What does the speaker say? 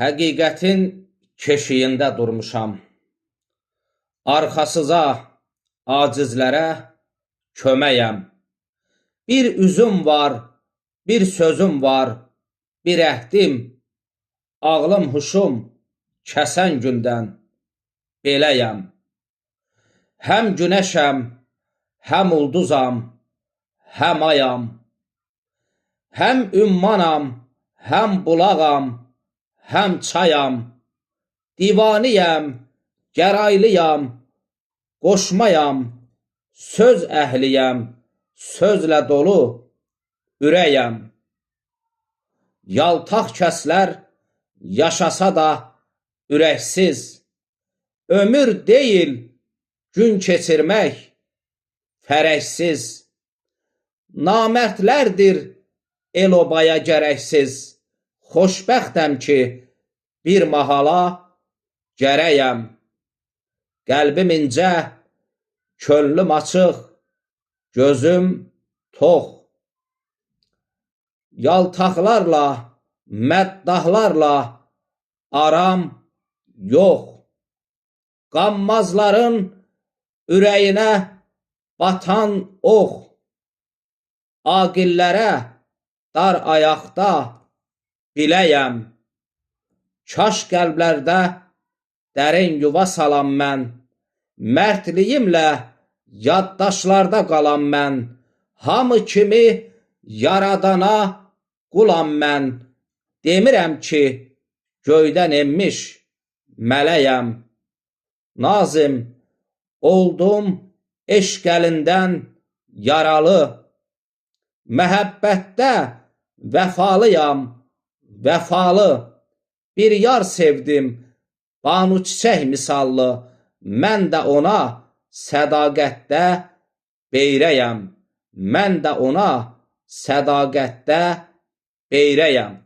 Həqiqətin keşiyində durmuşam. Arxasıza, acizlərə köməyəm. Bir üzüm var, bir sözüm var, bir əhdim. Ağlım, huşum kəsən gündən beləyəm. Həm günəşəm, həm ulduzam, həm ayam. Həm ümmanam, həm bulağam, həm çayam. Divaniyəm, gəraylıyam, qoşmayam. Söz əhliyəm, sözlə dolu ürəyəm. Yaltaq kəslər yaşasa da ürəksiz. Ömür deyil, gün keçirmək fərəksiz. Namərdlərdir el-obaya gərəksiz. Xoşbəxtəm ki, bir mahala gərəyəm. Qəlbim incə, könlüm açıq, gözüm tox. Yaltaqlarla, məddahlarla aram yox. Qammazların ürəyinə batan ox. Aqillərə dar ayaqda biləyəm. Kaş qəlblərdə dərin yuva salam mən. Mərdliyimlə yaddaşlarda qalam mən. Hamı kimi yaradana qulam mən. Demirəm ki, göydən enmiş mələyəm. Nazim, oldum eşq əlindən yaralı. Məhəbbətdə vəfalıyam, vəfalı. Bir yar sevdim, banu çiçək misallı. Mən də ona sədaqətdə beyrəyəm. Mən də ona sədaqətdə beyrəyəm.